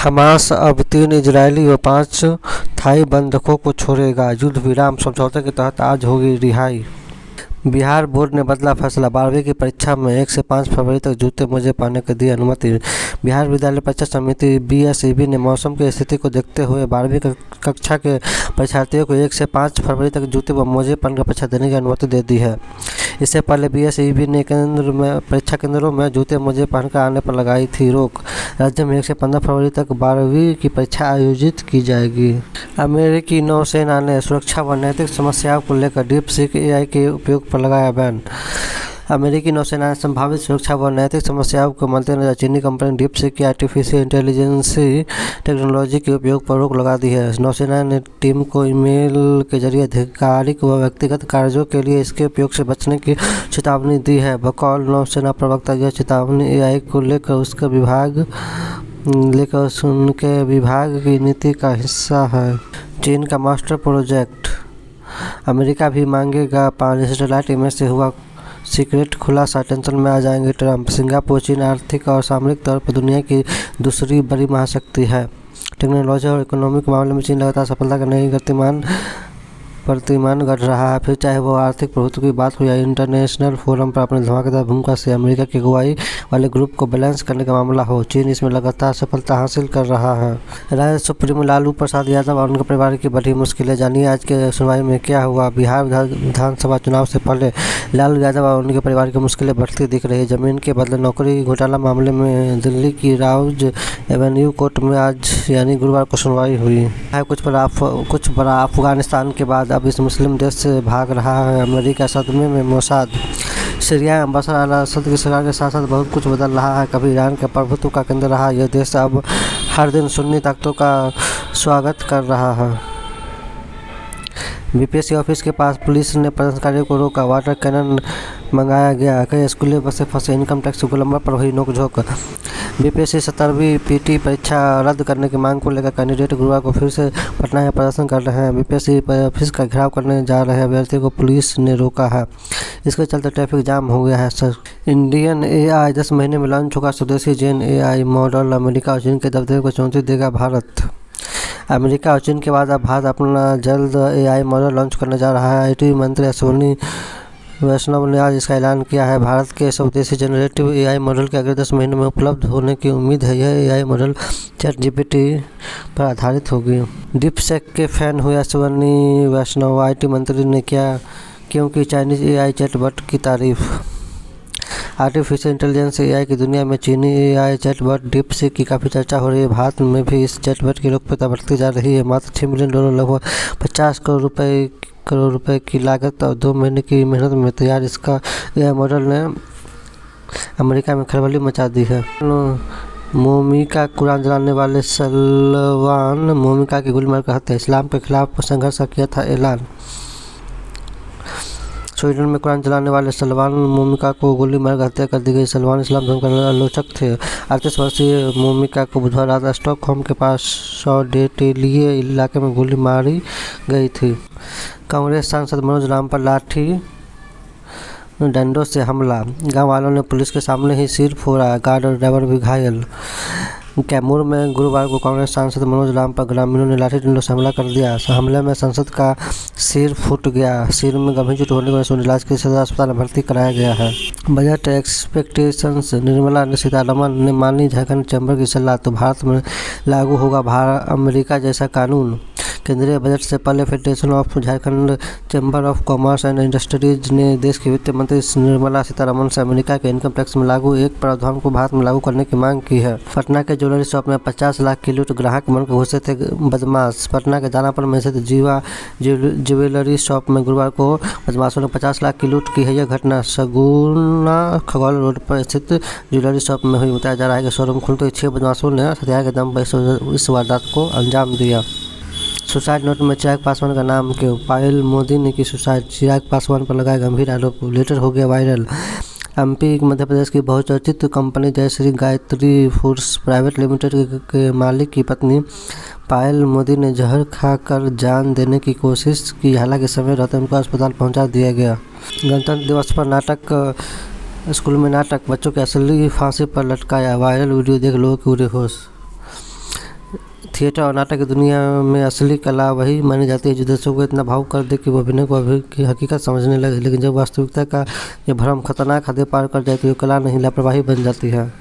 Hamas अब 3 Israeli व 5 Thai बंधकों को छोड़ेगा। युद्ध विराम समझौते के तहत आज होगी रिहाई। बिहार बोर्ड ने बदला फैसला। 12वीं की परीक्षा में 1 से 5 फरवरी तक जूते मोजे पहनने की दी अनुमति। बिहार विद्यालय परीक्षा समिति बीएसईबी ने मौसम की स्थिति को देखते हुए 12वीं कक्षा के परीक्षार्थियों को 1 से 5 फरवरी तक जूते व मोजे पहनकर परीक्षा देने की अनुमति दे दी है। इससे पहले बीएसईबी ने परीक्षा केंद्रों में जूते मोजे पहनकर आने पर लगाई थी रोक। राज्य में 1 से 15 फरवरी तक 12वीं की परीक्षा आयोजित की जाएगी। अमेरिकी नौसेना ने सुरक्षा व नैतिक समस्याओं को लेकर डीप सीक एआई के उपयोग पर लगाया बैन। अमेरिकी नौसेना ने संभावित सुरक्षा व नैतिक समस्याओं के मद्देनजर चीनी कंपनी डीप सीक की आर्टिफिशियल इंटेलिजेंस टेक्नोलॉजी के उपयोग पर रोक लगा दी है। नौसेना ने टीम को ईमेल के जरिए आधिकारिक व व्यक्तिगत कार्यों के लिए इसके उपयोग से बचने की चेतावनी दी है। बकौल नौसेना प्रवक्ता, यह चेतावनी एआई को लेकर उनके विभाग की नीति का हिस्सा है। चीन का मास्टर प्रोजेक्ट। अमेरिका भी मांगेगा पानी। सैटेलाइट इमेज से हुआ सीक्रेट खुलासा, टेंशन में आ जाएंगे ट्रंप। सिंगापुर चीन आर्थिक और सामरिक तौर पर दुनिया की दूसरी बड़ी महाशक्ति है। टेक्नोलॉजी और इकोनॉमी के मामले में चीन लगातार सफलता का नई प्रतिमान गढ़ रहा है। फिर चाहे वो आर्थिक प्रभुत्व की बात हो या इंटरनेशनल फोरम पर अपनी धमाकेदार भूमिका से अमेरिका की अगुवाई वाले ग्रुप को बैलेंस करने का मामला हो, चीन इसमें लगातार सफलता हासिल कर रहा है। राज्य सुप्रीमो लालू प्रसाद यादव और उनके परिवार की बड़ी मुश्किलें। जानिए आज के सुनवाई में क्या हुआ। बिहार विधानसभा चुनाव से पहले लालू यादव और उनके परिवार की मुश्किलें बढ़ती दिख रही। जमीन के बदले नौकरी घोटाला मामले में दिल्ली की राउज एवेन्यू कोर्ट में आज यानी गुरुवार को सुनवाई हुई है। कुछ बड़ा अफगानिस्तान के बाद अब इस मुस्लिम देश से भाग रहा है अमेरिका। सदमे में मोसाद। सीरिया में बशर अल असद की सरकार के साथ साथ बहुत कुछ बदल रहा है। कभी ईरान के प्रभुत्व का केंद्र रहा यह देश अब हर दिन सुन्नी ताकतों का स्वागत कर रहा है। बीपीएससी ऑफिस के पास पुलिस ने प्रदर्शनकारियों को रोका। वाटर कैनन मंगाया गया। कई स्कूली बसें फंसे। इनकम टैक्स गोलंबर पर हुई नोकझोंक। बीपीएससी 17वीं पीटी परीक्षा रद्द करने की मांग को लेकर कैंडिडेट गुरुवार को फिर से पटना में प्रदर्शन कर रहे हैं। बीपीएससी ऑफिस का घेराव करने जा रहे अभ्यर्थियों को पुलिस ने रोका है। इसके चलते ट्रैफिक जाम हो गया है। इंडियन एआई 10 महीने में लॉन्च होगा। स्वदेशी जेन एआई मॉडल। अमेरिका और चीन के दबदबे को चुनौती देगा भारत। अमेरिका और चीन के बाद अब भारत अपना जल्द एआई मॉडल लॉन्च करने जा रहा है। आईटी मंत्री अश्विनी वैष्णव ने आज इसका ऐलान किया है। भारत के स्वदेशी जनरेटिव एआई मॉडल के अगले 10 महीनों में उपलब्ध होने की उम्मीद है। यह एआई मॉडल चैटजीपीटी पर आधारित होगी। डीपसेक के फैन हुए अश्विनी वैष्णव। आईटी मंत्री ने क्योंकि चाइनीज एआई चैटबॉट की तारीफ। आर्टिफिशियल इंटेलिजेंस एआई की दुनिया में चीनी एआई चैटबॉट डीपसीक की काफ़ी चर्चा हो रही है। भारत में भी इस चैटबॉट की लोकप्रियता बढ़ती जा रही है। मात्र $6 मिलियन लगभग 50 करोड़ रुपए की लागत और 2 महीने की मेहनत में तैयार इसका एआई मॉडल ने अमेरिका में खलबली मचा दी है। मोमिका कुरान जलाने वाले सलमान मोमिका की गोली मारकर हत्या। इस्लाम के खिलाफ संघर्ष का किया था ऐलान। स्वीडन में कुरान जलाने वाले सलमान मोमिका को गोली मारकर हत्या कर दी गई। सलमान इस्लाम धर्म के आलोचक थे। 38 वर्षीय मोमिका को बुधवार रात स्टॉकहोम के पास सौडेटेलिए इलाके में गोली मारी गई थी। कांग्रेस सांसद मनोज राम पर लाठी डंडों से हमला। गांव वालों ने पुलिस के सामने ही सिर फोड़ा। गार्ड और ड्राइवर भी घायल। कैमूर में गुरुवार को कांग्रेस सांसद मनोज राम पर ग्रामीणों ने लाठी डंडों से हमला कर दिया। हमले में सांसद का सिर फूट गया। सिर में गंभीर चोट होने की वजह से इलाज के लिए सदर अस्पताल में भर्ती कराया गया है। Budget expectations. निर्मला सीतारमण ने मानी झारखंड चैम्बर की सलाह, तो भारत में लागू होगा अमेरिका जैसा कानून। केंद्रीय बजट से पहले federation of Jharkhand chamber of commerce and industries ने देश की वित्त मंत्री निर्मला सीतारमण से अमेरिका के इनकम टैक्स में लागू एक प्रावधान को भारत में लागू करने की मांग की है। पटना के ज्वेलरी शॉप में 50 लाख की लूट। ग्राहक मन को घुसे थे बदमाश। पटना के दानापुर में स्थित जीवा ज्वेलरी शॉप में गुरुवार को बदमाशों ने 50 लाख की लूट की है। यह घटना सगुना खगौल रोड पर स्थित ज्वेलरी शॉप में हुई। बताया जा रहा है कि शोरूम खुलते ही 6 बदमाशों ने हथियार के दम पर इस वारदात को अंजाम दिया। सुसाइड नोट में चिराग पासवान का नाम क्यों? पायल मोदी ने की सुसाइड। चिराग पासवान पर लगाया गंभीर आरोप। लेटर हो गया वायरल। एमपी मध्य प्रदेश की बहुचर्चित company Jayshree Gayatri foods private limited के मालिक की पत्नी पायल मोदी ने जहर खाकर जान देने की कोशिश की। हालांकि समय रहते उनको अस्पताल पहुंचा दिया गया। गणतंत्र दिवस पर नाटक। स्कूल में नाटक। बच्चों की असली फांसी पर लटकाया। वायरल वीडियो देख लोगों की उड़े होश। थिएटर और नाटक की दुनिया में असली कला वही मानी जाती है जो दर्शकों को इतना भावुक कर दे कि वो अभिनय को अभिनय की हकीकत समझने लगे। लेकिन जब वास्तविकता का ये भ्रम खतरनाक हदें पार कर जाती है तो कला नहीं लापरवाही बन जाती है।